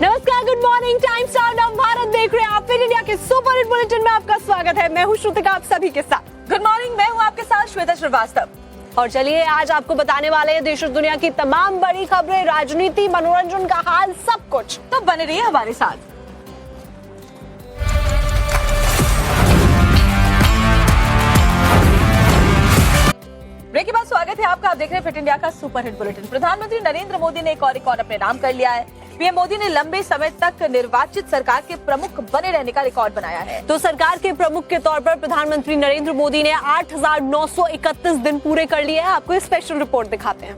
नमस्कार, good morning. Time star नव भारत देख रहे हैं आप। फिट इंडिया के सुपर हिट बुलेटिन में आपका स्वागत है। मैं हूं श्रुतिका, आप सभी के साथ। गुड मॉर्निंग, मैं हूं आपके साथ श्वेता श्रीवास्तव। और चलिए आज आपको बताने वाले हैं देश और दुनिया की तमाम बड़ी खबरें, राजनीति, मनोरंजन का हाल, सब कुछ। तो बने रहिए हमारे साथ। ब्रेक के बाद स्वागत है आपका। आप देख रहे हैं फिट इंडिया का सुपर हिट बुलेटिन। प्रधानमंत्री नरेंद्र मोदी ने एक और रिकॉर्ड अपने नाम कर लिया है। पीएम मोदी ने लंबे समय तक निर्वाचित सरकार के प्रमुख बने रहने का रिकॉर्ड बनाया है। तो सरकार के प्रमुख के तौर पर प्रधानमंत्री नरेंद्र मोदी ने 8,931 दिन पूरे कर लिए हैं। आपको एक स्पेशल रिपोर्ट दिखाते हैं।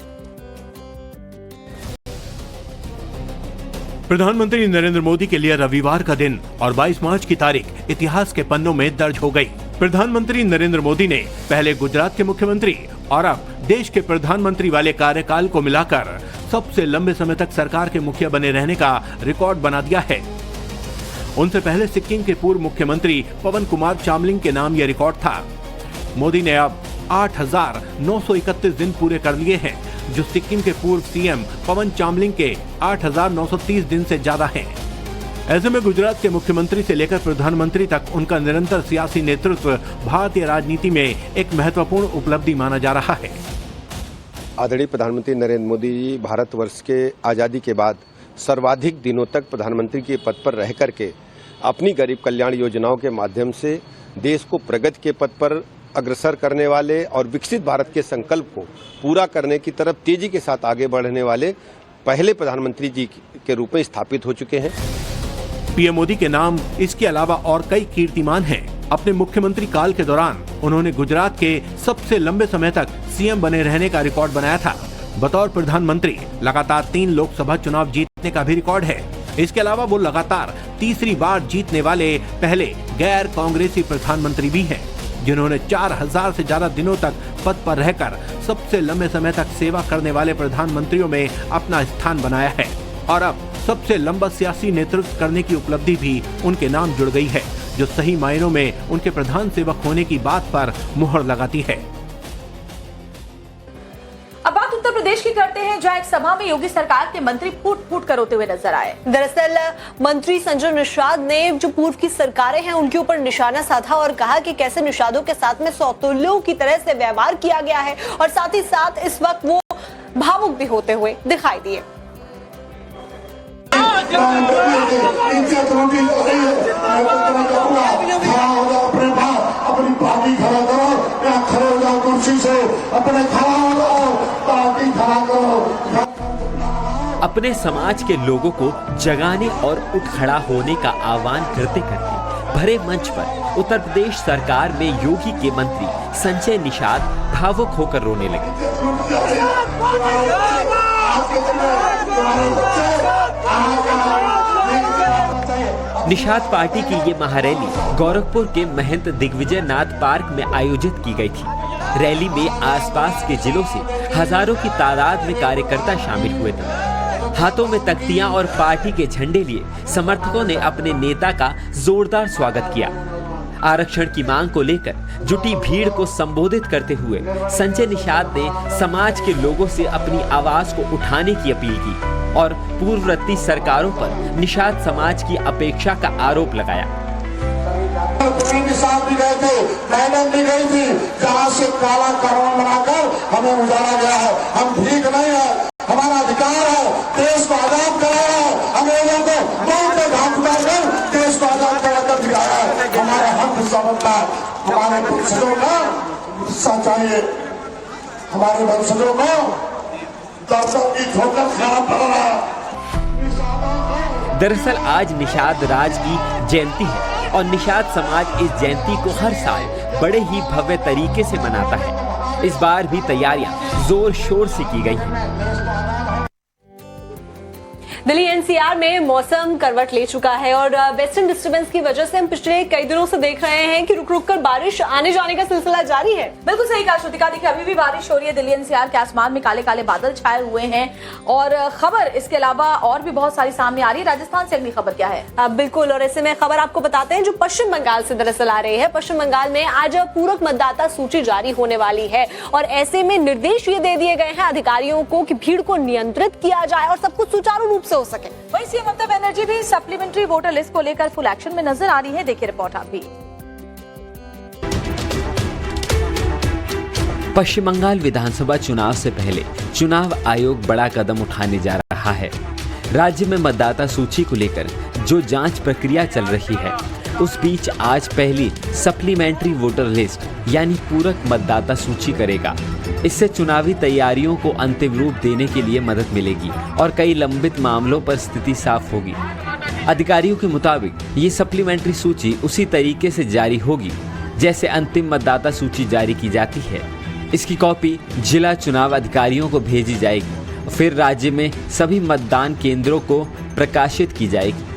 प्रधानमंत्री नरेंद्र मोदी के लिए रविवार का दिन और 22 मार्च की तारीख इतिहास के पन्नों में दर्ज हो गई। प्रधानमंत्री नरेंद्र मोदी ने पहले गुजरात के मुख्यमंत्री और अब देश के प्रधानमंत्री वाले कार्यकाल को मिलाकर सबसे लंबे समय तक सरकार के मुखिया बने रहने का रिकॉर्ड बना दिया है। उनसे पहले सिक्किम के पूर्व मुख्यमंत्री पवन कुमार चामलिंग के नाम यह रिकॉर्ड था। मोदी ने अब 8,931 दिन पूरे कर लिए हैं, जो सिक्किम के पूर्व सीएम पवन चामलिंग के 8,930 दिन से ज्यादा हैं। ऐसे में गुजरात के मुख्यमंत्री से लेकर प्रधानमंत्री तक उनका निरंतर सियासी नेतृत्व भारतीय राजनीति में एक महत्वपूर्ण उपलब्धि माना जा रहा है। आदरणीय प्रधानमंत्री नरेंद्र मोदी जी भारतवर्ष के आज़ादी के बाद सर्वाधिक दिनों तक प्रधानमंत्री के पद पर रह करके अपनी गरीब कल्याण योजनाओं के माध्यम से देश को प्रगति के पथ पर अग्रसर करने वाले और विकसित भारत के संकल्प को पूरा करने की तरफ तेजी के साथ आगे बढ़ने वाले पहले प्रधानमंत्री जी के रूप में स्थापित हो चुके हैं। पीएम मोदी के नाम इसके अलावा और कई कीर्तिमान हैं। अपने मुख्यमंत्री काल के दौरान उन्होंने गुजरात के सबसे लंबे समय तक सीएम बने रहने का रिकॉर्ड बनाया था। बतौर प्रधानमंत्री लगातार 3 लोकसभा चुनाव जीतने का भी रिकॉर्ड है। इसके अलावा वो लगातार तीसरी बार जीतने वाले पहले गैर कांग्रेसी प्रधानमंत्री भी हैं, जिन्होंने 4,000 से ज्यादा दिनों तक पद पर रहकर सबसे लंबे समय तक सेवा करने वाले प्रधानमंत्रियों में अपना स्थान बनाया है। और अब सबसे लंबा सियासी नेतृत्व करने की उपलब्धि भी उनके नाम जुड़ गई है, जो सही मायनों में उनके प्रधान सेवक होने की बात पर मुहर लगाती है। अब बात उत्तर प्रदेश की करते हैं, जहां एक सभा में योगी सरकार के मंत्री फूट फूट कर रोते हुए नजर आए। दरअसल मंत्री संजय निषाद ने जो पूर्व की सरकारें हैं उनके ऊपर निशाना साधा और कहा कि कैसे निषादों के साथ में सौतेलों की तरह से व्यवहार किया गया है, और साथ ही साथ इस वक्त वो भावुक भी होते हुए दिखाई दिए। अपने समाज के लोगों को जगाने और उठ खड़ा होने का आह्वान करते करते भरे मंच पर उत्तर प्रदेश सरकार में योगी के मंत्री संजय निषाद भावुक होकर रोने लगे। निषाद पार्टी की ये महारैली गोरखपुर के महंत दिग्विजय नाथ पार्क में आयोजित की गई थी। रैली में आसपास के जिलों से हजारों की तादाद में कार्यकर्ता शामिल हुए थे। हाथों में तख्तियां और पार्टी के झंडे लिए समर्थकों ने अपने नेता का जोरदार स्वागत किया। आरक्षण की मांग को लेकर जुटी भीड़ को संबोधित करते हुए संजय निषाद ने समाज के लोगों से अपनी आवाज को उठाने की अपील की और पूर्ववर्ती सरकारों पर निषाद समाज की अपेक्षा का आरोप लगाया। निषाद भी गए थे, मैडम भी गई थी, जहाँ से काला कानून बनाकर हमें उजाला गया है। हम ठीक नहीं है, हमारा अधिकार है, देश को आजाद कराया है, अंग्रेजों को बहुत घाट उतारकर देश को आजाद कराकर दिखाया है। हमारा हक समझना, हमारे वंशजों का हिस्सा चाहिए, हमारे वंशजों को दर्शों की ठोकर खाना पड़ रहा है। दरअसल आज निषाद राज की जयंती है और निषाद समाज इस जयंती को हर साल बड़े ही भव्य तरीके से मनाता है। इस बार भी तैयारियां जोर शोर से की गई हैं। दिल्ली एनसीआर में मौसम करवट ले चुका है और वेस्टर्न डिस्टर्बेंस की वजह से हम पिछले कई दिनों से देख रहे हैं कि रुक रुक कर बारिश आने जाने का सिलसिला जारी है। बिल्कुल सही कहा श्रुतिका। देखिए अभी भी बारिश हो रही है। दिल्ली एनसीआर के आसमान में काले काले बादल छाए हुए हैं और खबर इसके अलावा और भी बहुत सारी सामने आ रही है। राजस्थान से अगली खबर क्या है? बिल्कुल, और ऐसे में खबर आपको बताते हैं जो पश्चिम बंगाल से दरअसल आ रही है। पश्चिम बंगाल में आज पूरक मतदाता सूची जारी होने वाली है और ऐसे में निर्देश ये दे दिए गए हैं अधिकारियों को कि भीड़ को नियंत्रित किया जाए और सब कुछ सुचारू रूप से हो सके। वहीं सीएम ममता बनर्जी भी सप्लीमेंट्री वोटर लिस्ट को लेकर फुल एक्शन में नजर आ रही है। देखिए रिपोर्ट आप भी। पश्चिम बंगाल विधानसभा चुनाव से पहले चुनाव आयोग बड़ा कदम उठाने जा रहा है। राज्य में मतदाता सूची को लेकर जो जांच प्रक्रिया चल रही है, उस बीच आज पहली सप्लीमेंट्री वोटर लिस्ट यानी पूरक मतदाता सूची करेगा। इससे चुनावी तैयारियों को अंतिम रूप देने के लिए मदद मिलेगी और कई लंबित मामलों पर स्थिति साफ होगी। अधिकारियों के मुताबिक ये सप्लीमेंट्री सूची उसी तरीके से जारी होगी जैसे अंतिम मतदाता सूची जारी की जाती है। इसकी कॉपी जिला चुनाव अधिकारियों को भेजी जाएगी, फिर राज्य में सभी मतदान केंद्रों को प्रकाशित की जाएगी।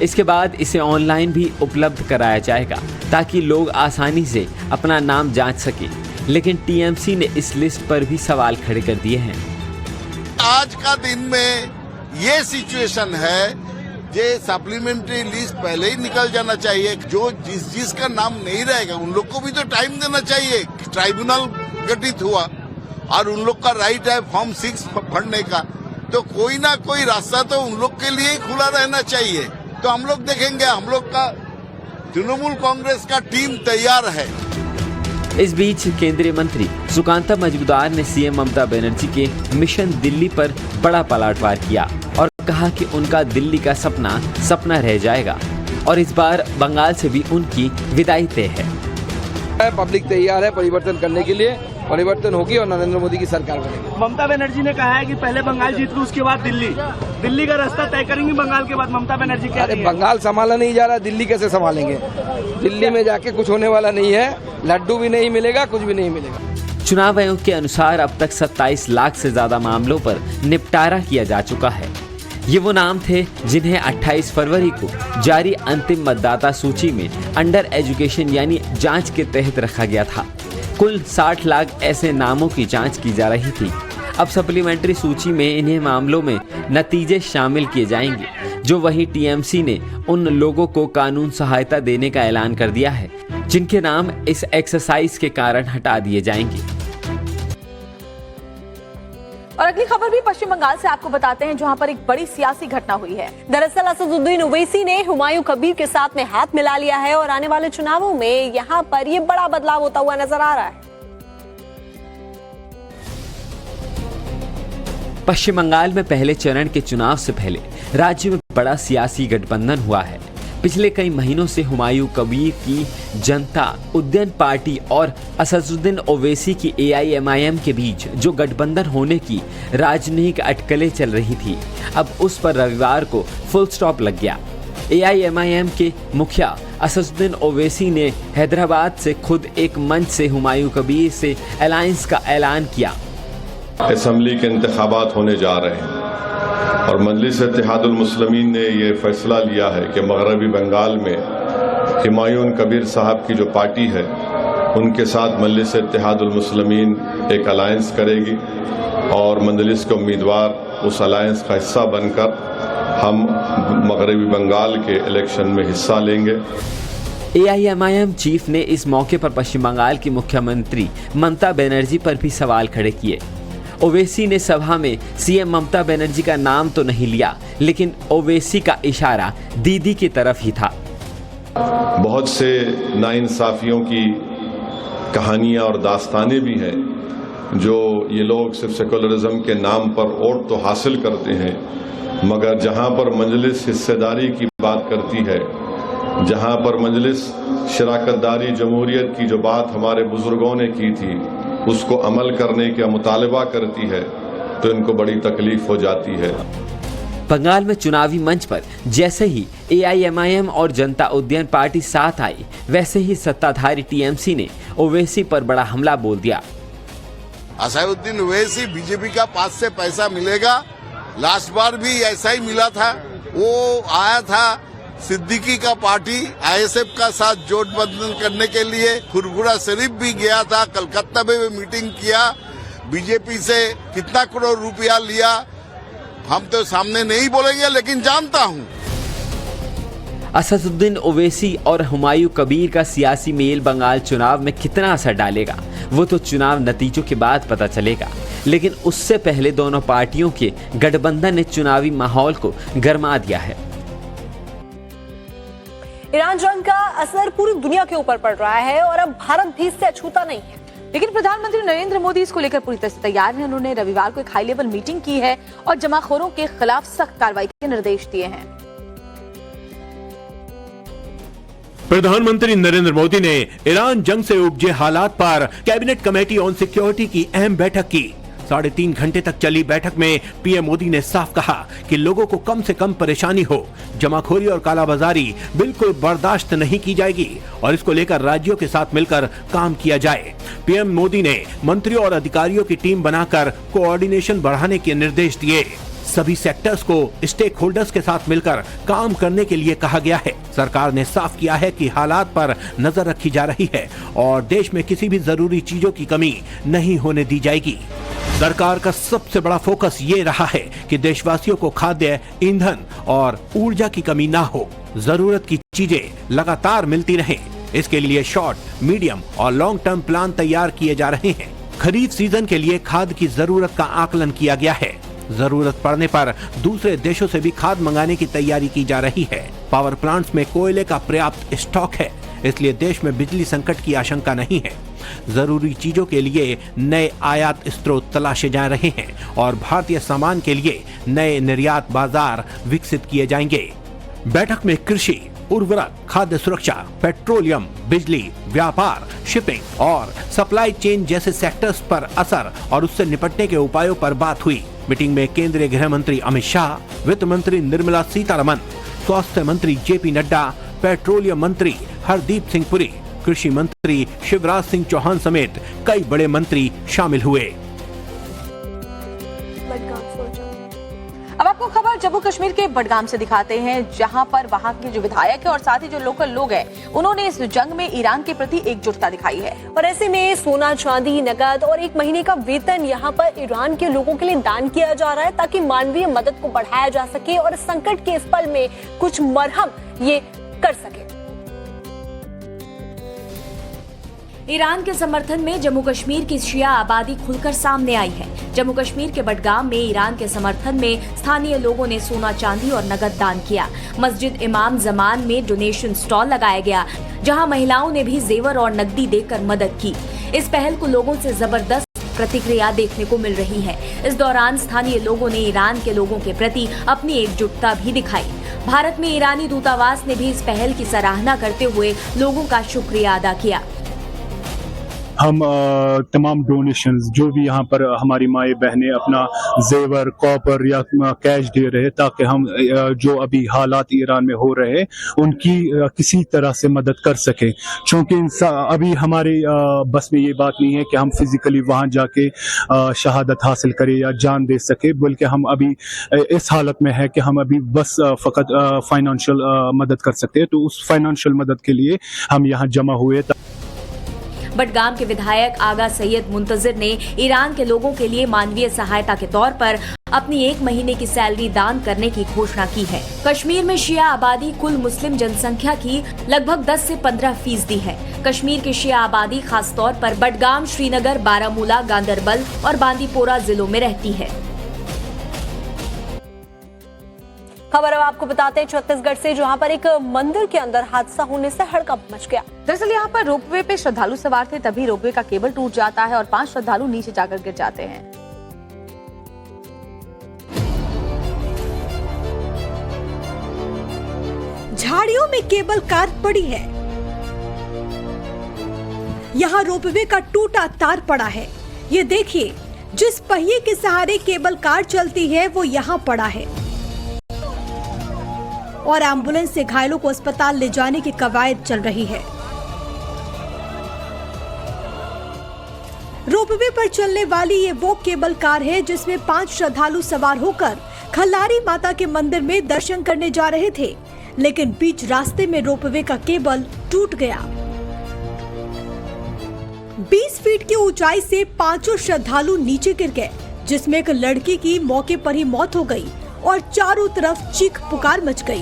इसके बाद इसे ऑनलाइन भी उपलब्ध कराया जाएगा ताकि लोग आसानी से अपना नाम जांच सके। लेकिन टीएमसी ने इस लिस्ट पर भी सवाल खड़े कर दिए हैं। आज का दिन में ये सिचुएशन है, ये सप्लीमेंट्री लिस्ट पहले ही निकल जाना चाहिए। जो जिसका नाम नहीं रहेगा उन लोग को भी तो टाइम देना चाहिए। ट्राइब्यूनल गठित हुआ और उन लोग का राइट है फॉर्म 6 भरने का, तो कोई ना कोई रास्ता तो उन लोग के लिए ही खुला रहना चाहिए। तो हम लोग देखेंगे, हम लोग का तृणमूल कांग्रेस का टीम तैयार है। इस बीच केंद्रीय मंत्री सुकांता मजूमदार ने सीएम ममता बनर्जी के मिशन दिल्ली पर बड़ा पलटवार किया और कहा कि उनका दिल्ली का सपना रह जाएगा और इस बार बंगाल से भी उनकी विदाई तय है। पब्लिक तैयार है परिवर्तन करने के लिए, परिवर्तन होगी और नरेंद्र मोदी की सरकार बनेगी। ममता बनर्जी ने कहा है कि पहले बंगाल जीत लूं, उसके बाद दिल्ली का रास्ता तय करेंगी बंगाल के बाद। ममता बनर्जी कह रही है बंगाल संभाला नहीं जा रहा, दिल्ली कैसे संभालेंगे? दिल्ली में जाके कुछ होने वाला नहीं है, लड्डू भी नहीं मिलेगा, कुछ भी नहीं मिलेगा। चुनाव आयोग के अनुसार अब तक 27 लाख से ज्यादा मामलों पर निपटारा किया जा चुका है। ये वो नाम थे जिन्हें 28 फरवरी को जारी अंतिम मतदाता सूची में अंडर एजुकेशन यानी जांच के तहत रखा गया था। कुल 60 लाख ऐसे नामों की जांच की जा रही थी। अब सप्लीमेंट्री सूची में इन्हें मामलों में नतीजे शामिल किए जाएंगे। जो वहीं टीएमसी ने उन लोगों को कानून सहायता देने का ऐलान कर दिया है जिनके नाम इस एक्सरसाइज के कारण हटा दिए जाएंगे। और अगली खबर भी पश्चिम बंगाल से आपको बताते हैं, जहां पर एक बड़ी सियासी घटना हुई है। दरअसल असदुद्दीन ओवैसी ने हुमायूं कबीर के साथ में हाथ मिला लिया है और आने वाले चुनावों में यहां पर ये बड़ा बदलाव होता हुआ नजर आ रहा है। पश्चिम बंगाल में पहले चरण के चुनाव से पहले राज्य में बड़ा सियासी गठबंधन हुआ है। पिछले कई महीनों से हुमायूं कबीर की जनता उद्यन पार्टी और असदुद्दीन ओवैसी की AIMIM के बीच जो गठबंधन होने की राजनीतिक अटकलें चल रही थी, अब उस पर रविवार को फुल स्टॉप लग गया। AIMIM के मुखिया असदुद्दीन ओवैसी ने हैदराबाद से खुद एक मंच से हुमायूं कबीर से अलायंस का ऐलान किया। असेंबली के इंतखाबात होने जा रहे हैं और मजलिस इत्तेहादुल मुस्लिमीन ने ये फैसला लिया है कि मगरबी बंगाल में हुमायूं कबीर साहब की जो पार्टी है उनके साथ मजलिस इत्तेहादुल मुस्लिमीन एक अलायंस करेगी और मजलिस के उम्मीदवार उस अलायंस का हिस्सा बनकर हम मगरबी बंगाल के इलेक्शन में हिस्सा लेंगे। AIMIM चीफ ने इस मौके पर पश्चिम बंगाल की मुख्यमंत्री ममता बनर्जी पर भी सवाल खड़े किए। ओवैसी ने सभा में सीएम ममता बनर्जी का नाम तो नहीं लिया, लेकिन ओवैसी का इशारा दीदी की तरफ ही था। बहुत से नाइंसाफियों की कहानियां और दास्तानें भी हैं जो ये लोग सिर्फ सेकुलरिज्म के नाम पर वोट तो हासिल करते हैं, मगर जहां पर मजलिस हिस्सेदारी की बात करती है, जहां पर मजलिस शराकतदारी जमहूरियत की जो बात हमारे बुजुर्गों ने की थी उसको अमल करने का मुतालबा करती है, तो इनको बड़ी तकलीफ हो जाती है। बंगाल में चुनावी मंच पर जैसे ही AIMIM और जनता उद्यन पार्टी साथ आई, वैसे ही सत्ताधारी टीएमसी ने ओवैसी पर बड़ा हमला बोल दिया। असदुद्दीन ओवैसी बीजेपी का पास से पैसा मिलेगा, लास्ट बार भी ऐसा ही मिला था। वो आया था सिद्दीकी का पार्टी ISF का साथ जोड़बंधन करने के लिए, फुरफुरा शरीफ भी गया था, कलकत्ता में भी मीटिंग किया। बीजेपी से कितना करोड़ रुपया लिया हम तो सामने नहीं बोलेंगे, लेकिन जानता हूं। असदुद्दीन ओवैसी और हुमायूं कबीर का सियासी मेल बंगाल चुनाव में कितना असर डालेगा वो तो चुनाव नतीजों के बाद पता चलेगा, लेकिन उससे पहले दोनों पार्टियों के गठबंधन ने चुनावी माहौल को गरमा दिया है। ईरान जंग का असर पूरी दुनिया के ऊपर पड़ रहा है और अब भारत भी इससे अछूता नहीं है। लेकिन प्रधानमंत्री नरेंद्र मोदी इसको लेकर पूरी तरह से तैयार हैं। उन्होंने रविवार को एक हाई लेवल मीटिंग की है और जमाखोरों के खिलाफ सख्त कार्रवाई के निर्देश दिए हैं। प्रधानमंत्री नरेंद्र मोदी ने ईरान जंग से उपजे हालात पर कैबिनेट कमेटी ऑन सिक्योरिटी की अहम बैठक की। 3.5 घंटे तक चली बैठक में पीएम मोदी ने साफ कहा कि लोगों को कम से कम परेशानी हो, जमाखोरी और कालाबाजारी बिल्कुल बर्दाश्त नहीं की जाएगी और इसको लेकर राज्यों के साथ मिलकर काम किया जाए। पीएम मोदी ने मंत्रियों और अधिकारियों की टीम बनाकर कोऑर्डिनेशन बढ़ाने के निर्देश दिए। सभी सेक्टर्स को स्टेक होल्डर्स के साथ मिलकर काम करने के लिए कहा गया है। सरकार ने साफ किया है कि हालात पर नजर रखी जा रही है और देश में किसी भी जरूरी चीजों की कमी नहीं होने दी जाएगी। सरकार का सबसे बड़ा फोकस ये रहा है कि देशवासियों को खाद्य, ईंधन और ऊर्जा की कमी ना हो, जरूरत की चीजें लगातार मिलती रहें। इसके लिए शॉर्ट, मीडियम और लॉन्ग टर्म प्लान तैयार किए जा रहे हैं। खरीफ सीजन के लिए खाद की जरूरत का आकलन किया गया है। जरूरत पड़ने पर दूसरे देशों से भी खाद मंगाने की तैयारी की जा रही है। पावर प्लांट्स में कोयले का पर्याप्त स्टॉक है, इसलिए देश में बिजली संकट की आशंका नहीं है। जरूरी चीजों के लिए नए आयात स्रोत तलाशे जा रहे हैं और भारतीय सामान के लिए नए निर्यात बाजार विकसित किए जाएंगे। बैठक में कृषि, उर्वरक, खाद्य सुरक्षा, पेट्रोलियम, बिजली, व्यापार, शिपिंग और सप्लाई चेन जैसे सेक्टर्स पर असर और उससे निपटने के उपायों पर बात हुई। मीटिंग में केंद्रीय गृह मंत्री अमित शाह, वित्त मंत्री निर्मला सीतारमण, स्वास्थ्य मंत्री जेपी नड्डा, पेट्रोलियम मंत्री हरदीप सिंह पुरी, कृषि मंत्री शिवराज सिंह चौहान समेत कई बड़े मंत्री शामिल हुए। अब आपको खबर जम्मू कश्मीर के बडगाम से दिखाते हैं, जहां पर वहां के जो विधायक है और साथ ही जो लोकल लोग हैं, उन्होंने इस जंग में ईरान के प्रति एकजुटता दिखाई है। और ऐसे में सोना, चांदी, नकद और 1 महीने का वेतन यहां पर ईरान के लोगों के लिए दान किया जा रहा है ताकि मानवीय मदद को बढ़ाया जा सके और संकट के इस पल में कुछ मरहम ये कर सके। ईरान के समर्थन में जम्मू कश्मीर की शिया आबादी खुलकर सामने आई है। जम्मू कश्मीर के बडगाम में ईरान के समर्थन में स्थानीय लोगों ने सोना, चांदी और नकद दान किया। मस्जिद इमाम जमान में डोनेशन स्टॉल लगाया गया, जहां महिलाओं ने भी जेवर और नकदी देकर मदद की। इस पहल को लोगों से जबरदस्त प्रतिक्रिया देखने को मिल रही है। इस दौरान स्थानीय लोगों ने ईरान के लोगों के प्रति अपनी एकजुटता भी दिखाई। भारत में ईरानी दूतावास ने भी इस पहल की सराहना करते हुए लोगों का शुक्रिया अदा किया। हम तमाम डोनेशंस जो भी यहाँ पर हमारी माएँ बहनें अपना जेवर, कॉपर या कैश दे रहे ताकि हम जो अभी हालात ईरान में हो रहे उनकी किसी तरह से मदद कर सके, क्योंकि अभी हमारे बस में ये बात नहीं है कि हम फिजिकली वहाँ जाके शहादत हासिल करें या जान दे सके, बल्कि हम अभी इस हालत में है कि हम अभी बस फ़कत फाइनेंशियल मदद कर सकते हैं। तो उस फाइनेंशियल मदद के लिए हम यहाँ जमा हुए। बडगाम के विधायक आगा सैयद मुंतजिर ने ईरान के लोगों के लिए मानवीय सहायता के तौर पर अपनी 1 महीने की सैलरी दान करने की घोषणा की है। कश्मीर में शिया आबादी कुल मुस्लिम जनसंख्या की लगभग 10 से 15% है। कश्मीर की शिया आबादी खास तौर पर बडगाम, श्रीनगर, बारामूला, गांदरबल और बांदीपोरा जिलों में रहती है। खबर अब आपको बताते हैं छत्तीसगढ़ से, जहां पर एक मंदिर के अंदर हादसा होने से हड़कंप मच गया। दरअसल यहाँ पर रोपवे पे श्रद्धालु सवार थे, तभी रोपवे का केबल टूट जाता है और 5 श्रद्धालु नीचे जाकर गिर जाते हैं। झाड़ियों में केबल कार पड़ी है। यहाँ रोपवे का टूटा तार पड़ा है। ये देखिए, जिस पहिए के सहारे केबल कार चलती है वो यहाँ पड़ा है और एम्बुलेंस से घायलों को अस्पताल ले जाने की कवायद चल रही है। रोपवे पर चलने वाली ये वो केबल कार है जिसमें 5 श्रद्धालु सवार होकर खल्लारी माता के मंदिर में दर्शन करने जा रहे थे, लेकिन बीच रास्ते में रोपवे का केबल टूट गया। 20 फीट की ऊंचाई से 5 श्रद्धालु नीचे गिर गए, जिसमें एक लड़की की मौके पर ही मौत हो गई और चारों तरफ चीख पुकार मच गई।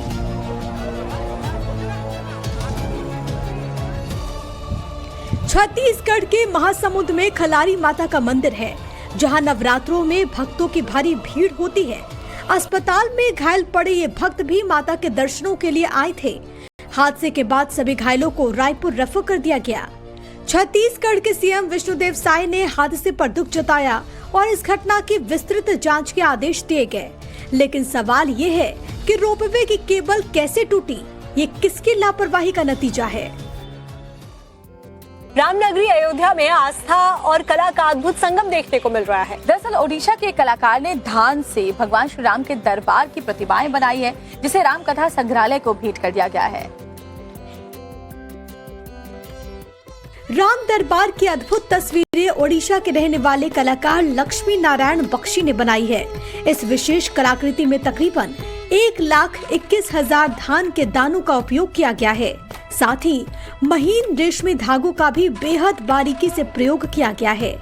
छत्तीसगढ़ के महासमुंद में खल्लारी माता का मंदिर है, जहां नवरात्रों में भक्तों की भारी भीड़ होती है। अस्पताल में घायल पड़े ये भक्त भी माता के दर्शनों के लिए आए थे। हादसे के बाद सभी घायलों को रायपुर रेफर कर दिया गया। छत्तीसगढ़ के सीएम विष्णुदेव साय ने हादसे पर दुख जताया और इस घटना की विस्तृत जांच के आदेश दिए गए। लेकिन सवाल ये है कि रोपवे की केबल कैसे टूटी, ये किसकी लापरवाही का नतीजा है? रामनगरी अयोध्या में आस्था और कला का अद्भुत संगम देखने को मिल रहा है। दरअसल ओडिशा के एक कलाकार ने धान से भगवान श्री राम के दरबार की प्रतिमाएं बनाई है, जिसे राम कथा संग्रहालय को भेंट कर दिया गया है। राम दरबार की अद्भुत तस्वीरें ओडिशा के रहने वाले कलाकार लक्ष्मी नारायण बख्शी ने बनाई है। इस विशेष कलाकृति में तकरीबन 1,21,000 धान के दानों का उपयोग किया गया है। साथ ही महीन रेशमी धागों का भी बेहद बारीकी से प्रयोग किया गया है।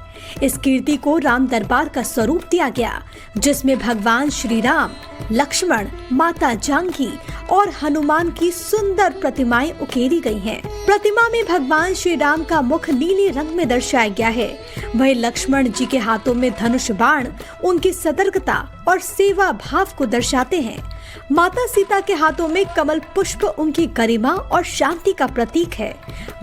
इस कीर्ति को राम दरबार का स्वरूप दिया गया, जिसमें भगवान श्री राम, लक्ष्मण, माता जानकी और हनुमान की सुंदर प्रतिमाएं उकेरी गई हैं। प्रतिमा में भगवान श्री राम का मुख नीले रंग में दर्शाया गया है। वहीं लक्ष्मण जी के हाथों में धनुष बाण उनकी सतर्कता और सेवा भाव को दर्शाते हैं। माता सीता के हाथों में कमल पुष्प उनकी गरिमा और शांति का प्रतीक है।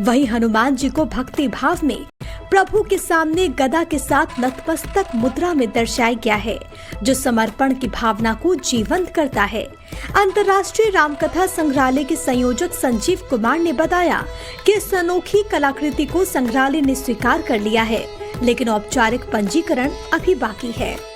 वहीं हनुमान जी को भक्ति भाव में प्रभु के सामने गदा के साथ नतमस्तक मुद्रा में दर्शाया गया है, जो समर्पण की भावना को जीवंत करता है। अंतर्राष्ट्रीय रामकथा संग्रहालय के संयोजक संजीव कुमार ने बताया कि इस अनोखी कलाकृति को संग्रहालय ने स्वीकार कर लिया है, लेकिन औपचारिक पंजीकरण अभी बाकी है।